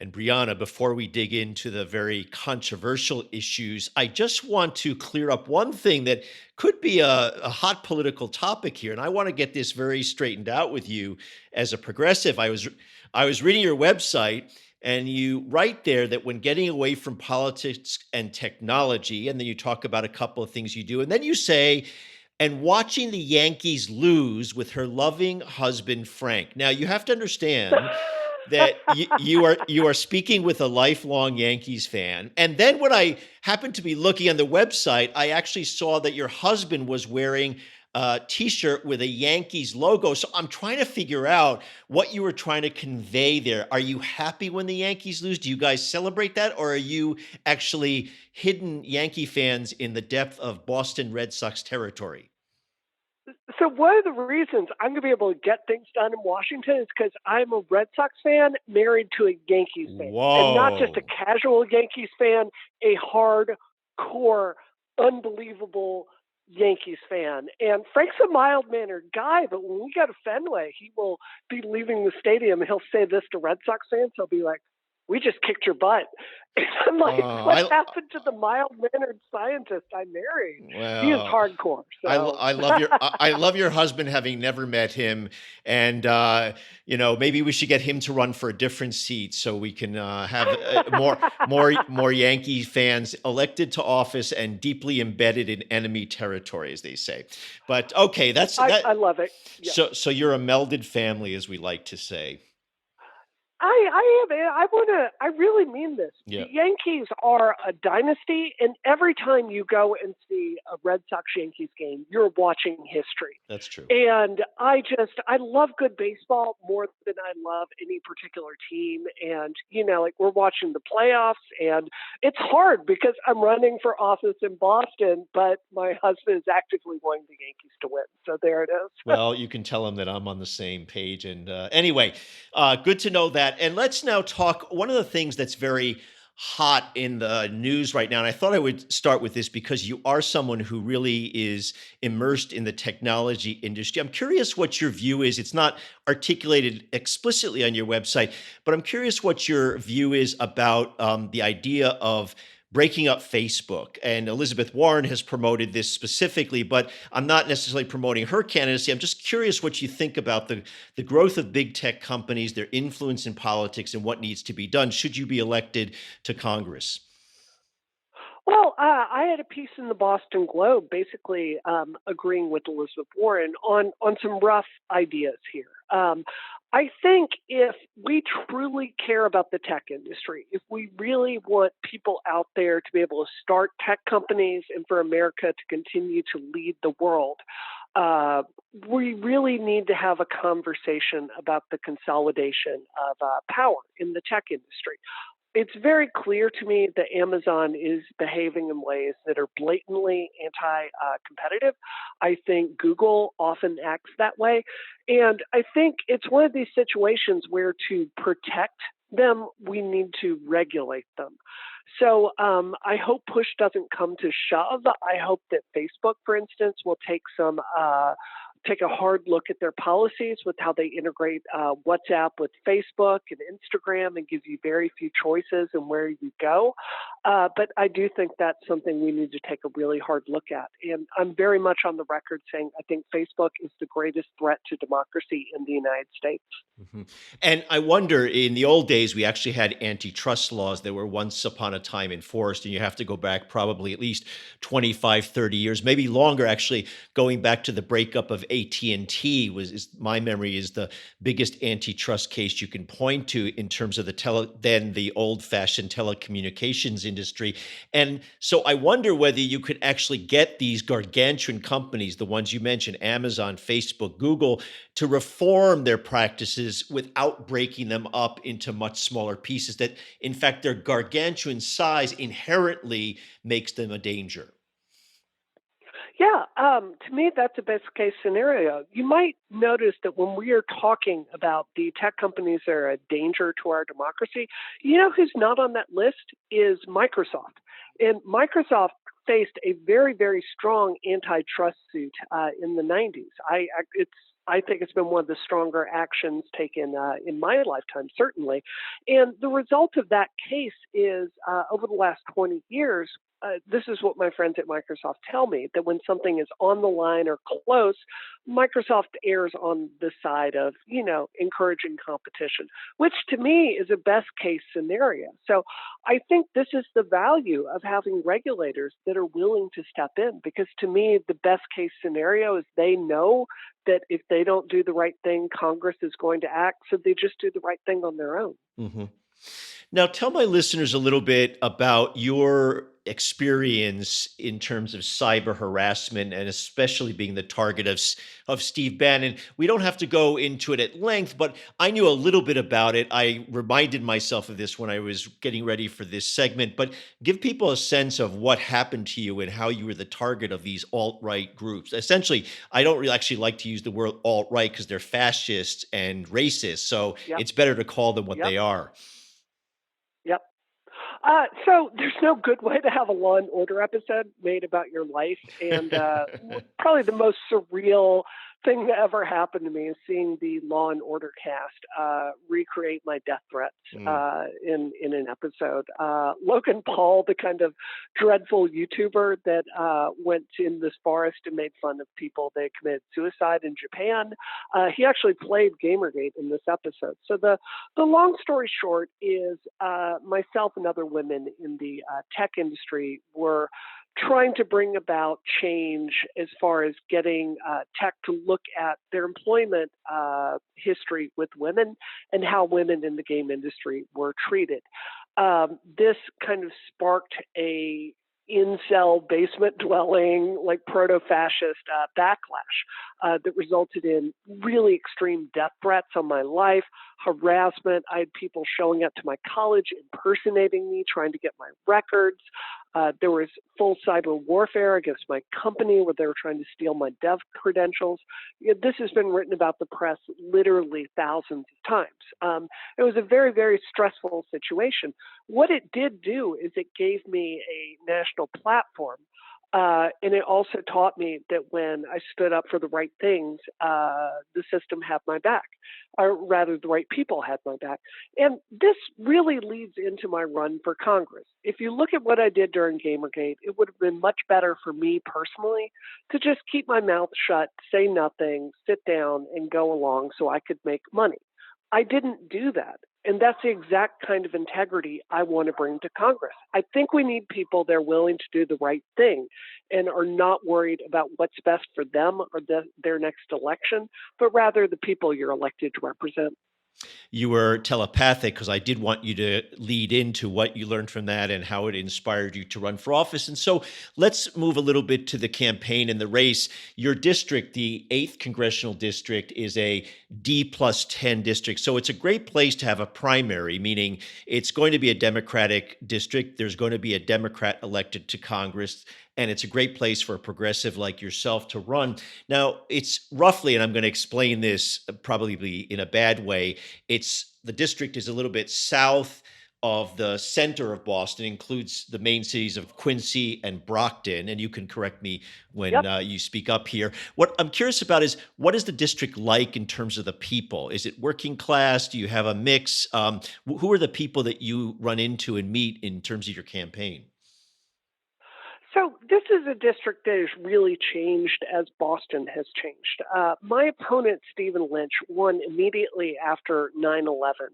And Brianna, before we dig into the very controversial issues, I just want to clear up one thing that could be a hot political topic here. And I want to get this very straightened out with you as a progressive. I was reading your website, and you write there that when getting away from politics and technology, and then you talk about a couple of things you do, and then you say, and watching the Yankees lose with her loving husband Frank. Now you have to understand that you are speaking with a lifelong Yankees fan. And then when I happened to be looking on the website, I actually saw that your husband was wearing a t-shirt with a Yankees logo. So I'm trying to figure out what you were trying to convey there. Are you happy when the Yankees lose? Do you guys celebrate that? Or are you actually hidden Yankee fans in the depth of Boston Red Sox territory? So one of the reasons I'm going to be able to get things done in Washington is because I'm a Red Sox fan married to a Yankees fan, and not just a Whoa. casual Yankees fan, a hardcore, unbelievable Yankees fan. And Frank's a mild-mannered guy, but when we go to Fenway, he will be leaving the stadium, and he'll say this to Red Sox fans. He'll be like, "We just kicked your butt." And I'm like, "What I happened to the mild-mannered scientist I married?" He is well, hardcore. So I love your husband, having never met him, and maybe we should get him to run for a different seat so we can have more Yankee fans elected to office and deeply embedded in enemy territory, as they say. But okay, that's that. I love it. Yeah. So you're a melded family, as we like to say. I am. I really mean this. Yeah, The Yankees are a dynasty, and every time you go and see a Red Sox Yankees game, you're watching history. that's true. And I love good baseball more than I love any particular team. And, like we're watching the playoffs, and it's hard because I'm running for office in Boston, but my husband is actively wanting the Yankees to win. So there it is. Well, you can tell him that I'm on the same page. And anyway, good to know that. And let's now talk. One of the things that's very hot in the news right now, and I thought I would start with this because you are someone who really is immersed in the technology industry. I'm curious what your view is. It's not articulated explicitly on your website, but I'm curious what your view is about the idea of breaking up Facebook. And Elizabeth Warren has promoted this specifically, but I'm not necessarily promoting her candidacy. I'm just curious what you think about the growth of big tech companies, their influence in politics, and what needs to be done should you be elected to Congress. Well, I had a piece in the Boston Globe basically agreeing with Elizabeth Warren on some rough ideas here. I think if we truly care about the tech industry, if we really want people out there to be able to start tech companies and for America to continue to lead the world, uh, we really need to have a conversation about the consolidation of power in the tech industry. It's very clear to me that Amazon is behaving in ways that are blatantly anti-competitive. I think Google often acts that way. And I think it's one of these situations where to protect them, we need to regulate them. So I hope push doesn't come to shove. I hope that Facebook, for instance, will take a hard look at their policies with how they integrate WhatsApp with Facebook and Instagram and give you very few choices and where you go. But I do think that's something we need to take a really hard look at. And I'm very much on the record saying I think Facebook is the greatest threat to democracy in the United States. Mhm. And I wonder, in the old days, we actually had antitrust laws that were once upon a time enforced, and you have to go back probably at least 25, 30 years, maybe longer, actually, going back to the breakup of AT&T my memory is the biggest antitrust case you can point to in terms of then the old-fashioned telecommunications industry. And so I wonder whether you could actually get these gargantuan companies, the ones you mentioned, Amazon, Facebook, Google, to reform their practices without breaking them up into much smaller pieces that, in fact, their gargantuan size inherently makes them a danger. Yeah, to me, that's a best case scenario. You might notice that when we are talking about the tech companies that are a danger to our democracy, who's not on that list is Microsoft. And Microsoft faced a very, very strong antitrust suit in the 90s. It's I think it's been one of the stronger actions taken in my lifetime, certainly. And the result of that case is over the last 20 years, this is what my friends at Microsoft tell me that when something is on the line or close, Microsoft errs on the side of, encouraging competition, which to me is a best case scenario. So I think this is the value of having regulators that are willing to step in because to me, the best case scenario is they know that if they don't do the right thing, Congress is going to act. So they just do the right thing on their own. Mhm. Now, tell my listeners a little bit about your experience in terms of cyber harassment and especially being the target of Steve Bannon. We don't have to go into it at length, but I knew a little bit about it. I reminded myself of this when I was getting ready for this segment, but give people a sense of what happened to you and how you were the target of these alt-right groups. Essentially, I don't really actually like to use the word alt-right because they're fascist and racist. So Yep. it's better to call them what Yep. they are. Yep. So there's no good way to have a Law and Order episode made about your life, and probably the most surreal thing that ever happened to me is seeing the Law and Order cast recreate my death threats Mm. in an episode. Logan Paul, the kind of dreadful YouTuber that went in this forest and made fun of people that committed suicide in Japan, he actually played Gamergate in this episode. So the long story short is myself and other women in the tech industry were trying to bring about change as far as getting tech to look at their employment history with women and how women in the game industry were treated. This kind of sparked a incel basement dwelling like proto-fascist backlash that resulted in really extreme death threats on my life, harassment. I had people showing up to my college impersonating me, trying to get my records. There was full cyber warfare against my company where they were trying to steal my dev credentials. This has been written about the press literally thousands of times. It was a very, very stressful situation. What it did do is it gave me a national platform. And it also taught me that when I stood up for the right things, the system had my back, or rather, the right people had my back. And this really leads into my run for Congress. If you look at what I did during Gamergate, it would have been much better for me personally to just keep my mouth shut, say nothing, sit down, and go along so I could make money. I didn't do that. And that's the exact kind of integrity I want to bring to Congress. I think we need people that are willing to do the right thing and are not worried about what's best for them or their next election, but rather the people you're elected to represent. You were telepathic because I did want you to lead into what you learned from that and how it inspired you to run for office. And so let's move a little bit to the campaign and the race. Your district, the 8th congressional district, is a D+10 district. So it's a great place to have a primary, meaning it's going to be a Democratic district. There's going to be a Democrat elected to Congress. And it's a great place for a progressive like yourself to run. Now, it's roughly, and I'm going to explain this probably in a bad way, it's the district is a little bit south of the center of Boston, includes the main cities of Quincy and Brockton. And you can correct me when Yep. you speak up here. What I'm curious about is what is the district like in terms of the people? Is it working class? Do you have a mix? Who are the people that you run into and meet in terms of your campaign? So this is a district that has really changed as Boston has changed. My opponent, Stephen Lynch, won immediately after 9/11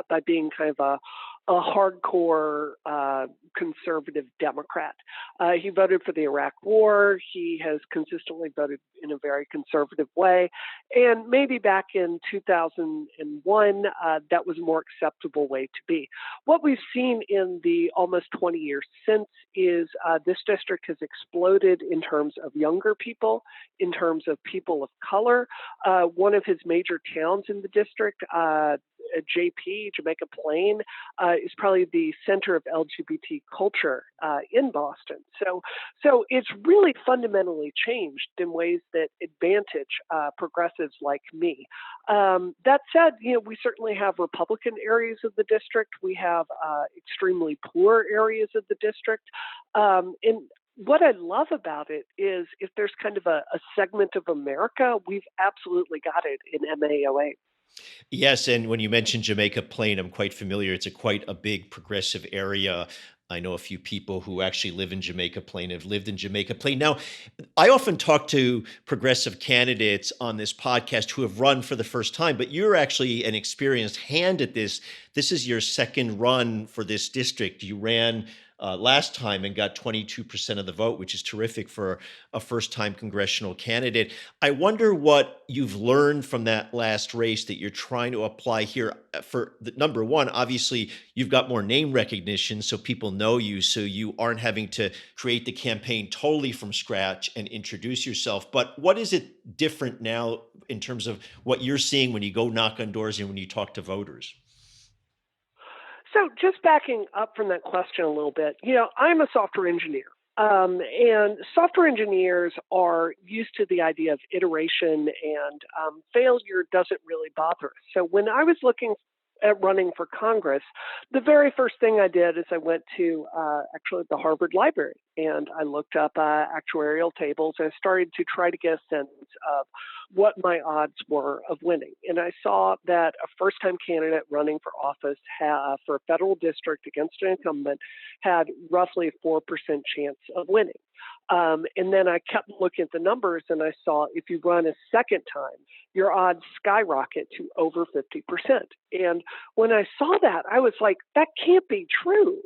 by being kind of a hardcore conservative Democrat. He voted for the Iraq War. He has consistently voted in a very conservative way. And maybe back in 2001, that was a more acceptable way to be. What we've seen in the almost 20 years since is this district has exploded in terms of younger people, in terms of people of color. One of his major towns in the district, JP, Jamaica Plain, is probably the center of LGBT culture in Boston. So it's really fundamentally changed in ways that advantage progressives like me. That said, we certainly have Republican areas of the district. We have extremely poor areas of the district. And what I love about it is if there's kind of a segment of America, we've absolutely got it in MAOA. Yes, and when you mentioned Jamaica Plain, I'm quite familiar. It's a quite a big progressive area. I know a few people who actually live in Jamaica Plain, have lived in Jamaica Plain. Now, I often talk to progressive candidates on this podcast who have run for the first time, but you're actually an experienced hand at this. This is your second run for this district. You ran last time and got 22% of the vote, which is terrific for a first time congressional candidate. I wonder what you've learned from that last race that you're trying to apply here. For the number one, obviously, you've got more name recognition, so people know you, so you aren't having to create the campaign totally from scratch and introduce yourself. But what is it different now in terms of what you're seeing when you go knock on doors and when you talk to voters? So, just backing up from that question a little bit, I'm a software engineer. And software engineers are used to the idea of iteration and failure doesn't really bother us. So, when I was looking at running for Congress, the very first thing I did is I went to actually the Harvard Library and I looked up actuarial tables and I started to try to get a sense of what my odds were of winning. And I saw that a first time candidate running for office for a federal district against an incumbent had roughly a 4% chance of winning. And then I kept looking at the numbers and I saw if you run a second time, your odds skyrocket to over 50%. And when I saw that, I was like, that can't be true.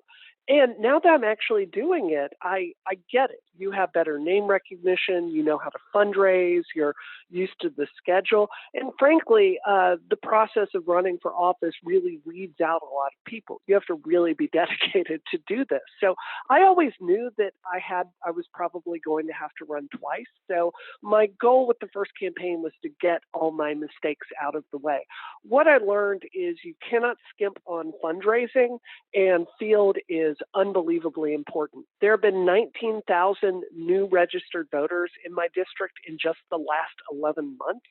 And now that I'm actually doing it, I get it. You have better name recognition. You know how to fundraise. You're used to the schedule. And frankly, the process of running for office really weeds out a lot of people. You have to really be dedicated to do this. So I always knew that I was probably going to have to run twice. So my goal with the first campaign was to get all my mistakes out of the way. What I learned is you cannot skimp on fundraising, and field is unbelievably important. There have been 19,000 new registered voters in my district in just the last 11 months.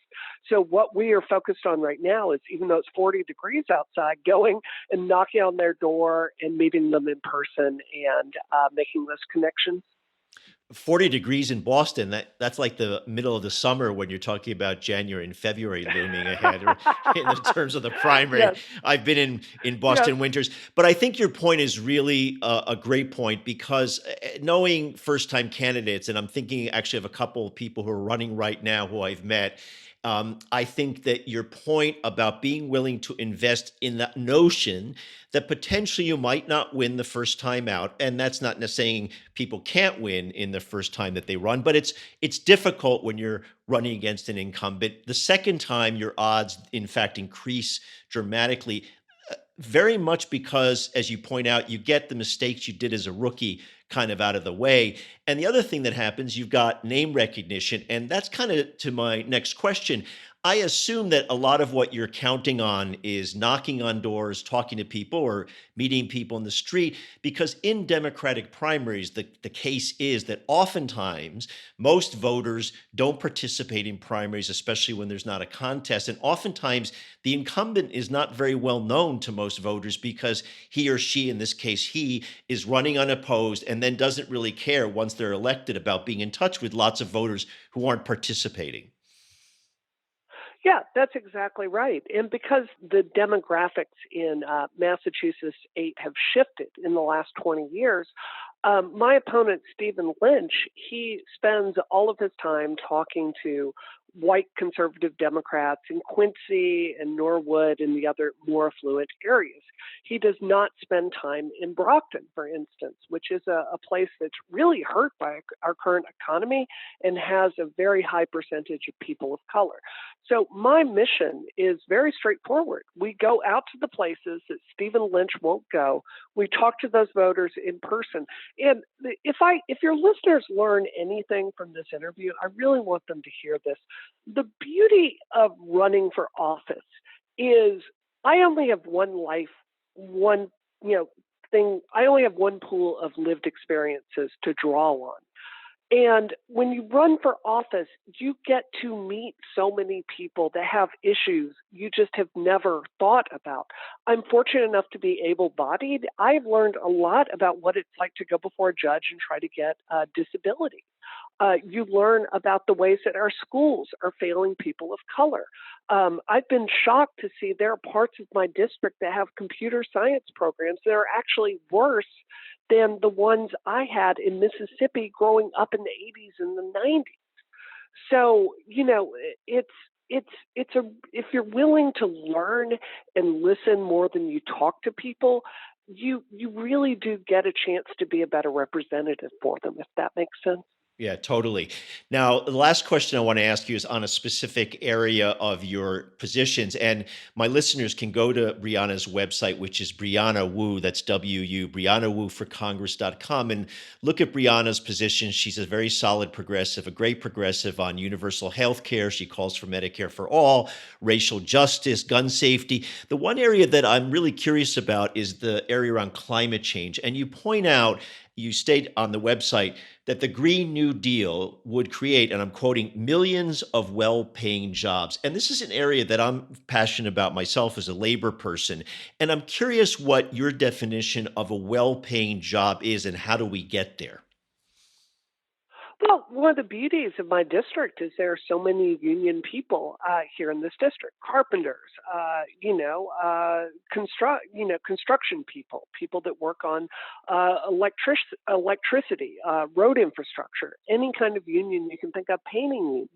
So what we are focused on right now is, even though it's 40 degrees outside, going and knocking on their door and meeting them in person and making those connections. 40 degrees in Boston, that's like the middle of the summer when you're talking about January and February looming ahead or in terms of the primary. Yes, I've been in yes. Boston winters, but I think your point is really a great point because knowing first-time candidates, and I'm thinking actually of a couple of people who are running right now who I've met. I think that your point about being willing to invest in that notion that potentially you might not win the first time out, and that's not saying people can't win in the first time that they run, but it's difficult when you're running against an incumbent. The second time, your odds, in fact, increase dramatically. Very much because, as you point out, you get the mistakes you did as a rookie kind of out of the way. And the other thing that happens, you've got name recognition. And that's kind of to my next question. I assume that a lot of what you're counting on is knocking on doors, talking to people, or meeting people in the street, because in Democratic primaries, the case is that oftentimes most voters don't participate in primaries, especially when there's not a contest. And oftentimes the incumbent is not very well known to most voters because he or she, in this case, he is running unopposed and then doesn't really care once they're elected about being in touch with lots of voters who aren't participating. Yeah, that's exactly right. And because the demographics in Massachusetts 8 have shifted in the last 20 years, my opponent, Stephen Lynch, he spends all of his time talking to white conservative Democrats in Quincy and Norwood and the other more affluent areas. He does not spend time in Brockton, for instance, which is a place that's really hurt by our current economy and has a very high percentage of people of color. So my mission is very straightforward. We go out to the places that Stephen Lynch won't go. We talk to those voters in person. And if your listeners learn anything from this interview, I really want them to hear this. The beauty of running for office is I only have one life, one thing. I only have one pool of lived experiences to draw on. And when you run for office, you get to meet so many people that have issues you just have never thought about. I'm fortunate enough to be able bodied. I've learned a lot about what it's like to go before a judge and try to get a disability. You learn about the ways that our schools are failing people of color. I've been shocked to see there are parts of my district that have computer science programs that are actually worse than the ones I had in Mississippi growing up in the 80s and the 90s. So, it's it's a if you're willing to learn and listen more than you talk to people, you really do get a chance to be a better representative for them, if that makes sense. Yeah, totally. Now, the last question I want to ask you is on a specific area of your positions. And my listeners can go to Brianna's website, which is Brianna Wu, that's WU, Brianna Wu for Congress.com, and look at Brianna's position. She's a very solid progressive, a great progressive on universal health care. She calls for Medicare for all, racial justice, gun safety. The one area that I'm really curious about is the area around climate change. And you state on the website that the Green New Deal would create, and I'm quoting, millions of well paying jobs. And this is an area that I'm passionate about myself as a labor person. And I'm curious what your definition of a well paying job is and how do we get there? Well, one of the beauties of my district is there are so many union people here in this district: carpenters, construction people, people that work on electricity, road infrastructure, any kind of union you can think of, painting unions.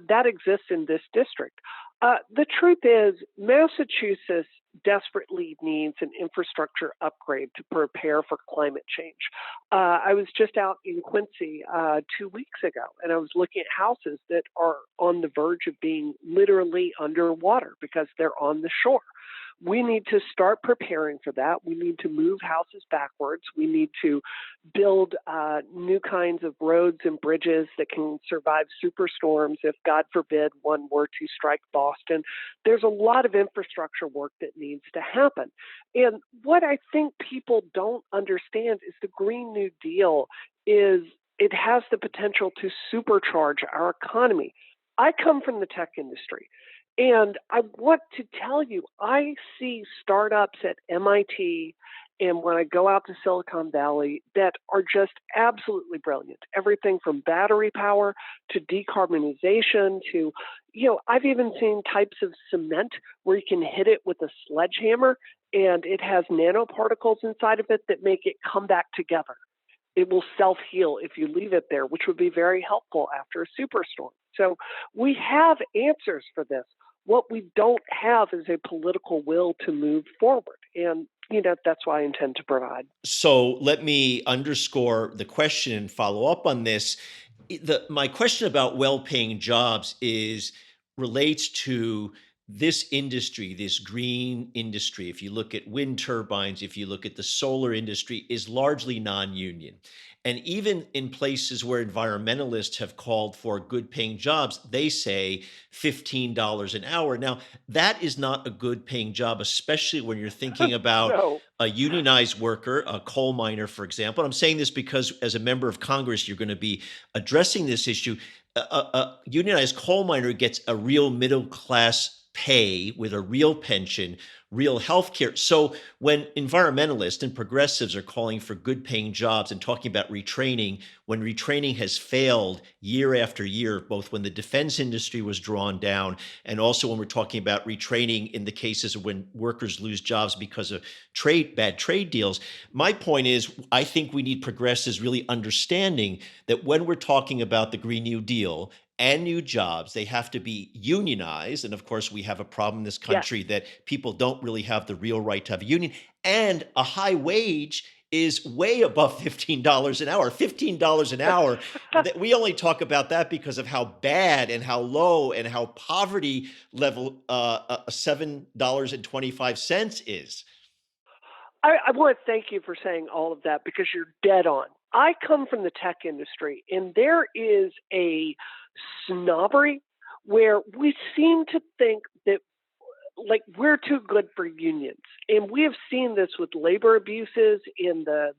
That exists in this district. The truth is, Massachusetts desperately needs an infrastructure upgrade to prepare for climate change. I was just out in Quincy 2 weeks ago, and I was looking at houses that are on the verge of being literally underwater because they're on the shore. We need to start preparing for that. We need to move houses backwards. We need to build new kinds of roads and bridges that can survive superstorms if, God forbid, one were to strike Boston. There's a lot of infrastructure work that needs to happen. And what I think people don't understand is the Green New Deal is it has the potential to supercharge our economy. I come from the tech industry. And I want to tell you, I see startups at MIT and when I go out to Silicon Valley that are just absolutely brilliant. Everything from battery power to decarbonization to, I've even seen types of cement where you can hit it with a sledgehammer and it has nanoparticles inside of it that make it come back together. It will self heal if you leave it there, which would be very helpful after a superstorm. So we have answers for this. What we don't have is a political will to move forward. And, that's why I intend to provide. So let me underscore the question and follow up on this. My question about well-paying jobs is relates to this industry, this green industry. If you look at wind turbines, if you look at the solar industry, is largely non-union. And even in places where environmentalists have called for good paying jobs, they say $15 an hour. Now, that is not a good paying job, especially when you're thinking about No. a unionized worker, a coal miner, for example. And I'm saying this because as a member of Congress, you're going to be addressing this issue. A unionized coal miner gets a real middle class pay with a real pension, real health care. So when environmentalists and progressives are calling for good paying jobs and talking about retraining, when retraining has failed year after year, both when the defense industry was drawn down and also when we're talking about retraining in the cases of when workers lose jobs because of bad trade deals, my point is I think we need progressives really understanding that when we're talking about the Green New Deal and new jobs, they have to be unionized. And of course, we have a problem in this Yes. country that people don't really have the real right to have a union. And a high wage is way above $15 an hour. $15 an hour, we only talk about that because of how bad and how low and how poverty level $7.25 is. I want to thank you for saying all of that because you're dead on. I come from the tech industry, and there is a snobbery where we seem to think that like we're too good for unions, and we have seen this with labor abuses in the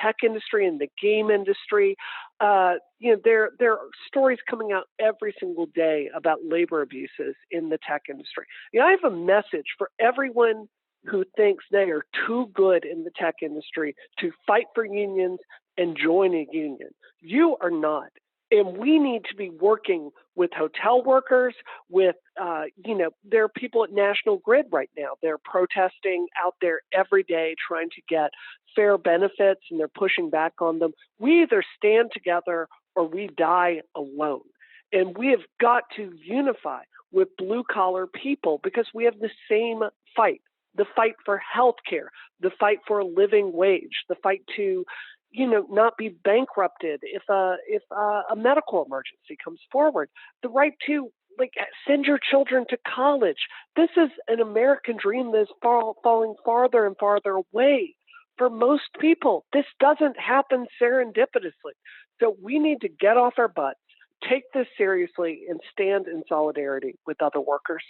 tech industry and the game industry. There are stories coming out every single day about labor abuses in the tech industry. I have a message for everyone who thinks they are too good in the tech industry to fight for unions and join a union. You are not. And we need to be working with hotel workers, there are people at National Grid right now. They're protesting out there every day trying to get fair benefits and they're pushing back on them. We either stand together or we die alone. And we have got to unify with blue collar people because we have the same fight, the fight for health care, the fight for a living wage, the fight to not be bankrupted if a medical emergency comes forward, the right to send your children to college. This is an American dream that is falling farther and farther away for most people. This doesn't happen serendipitously. So we need to get off our butts, take this seriously, and stand in solidarity with other workers.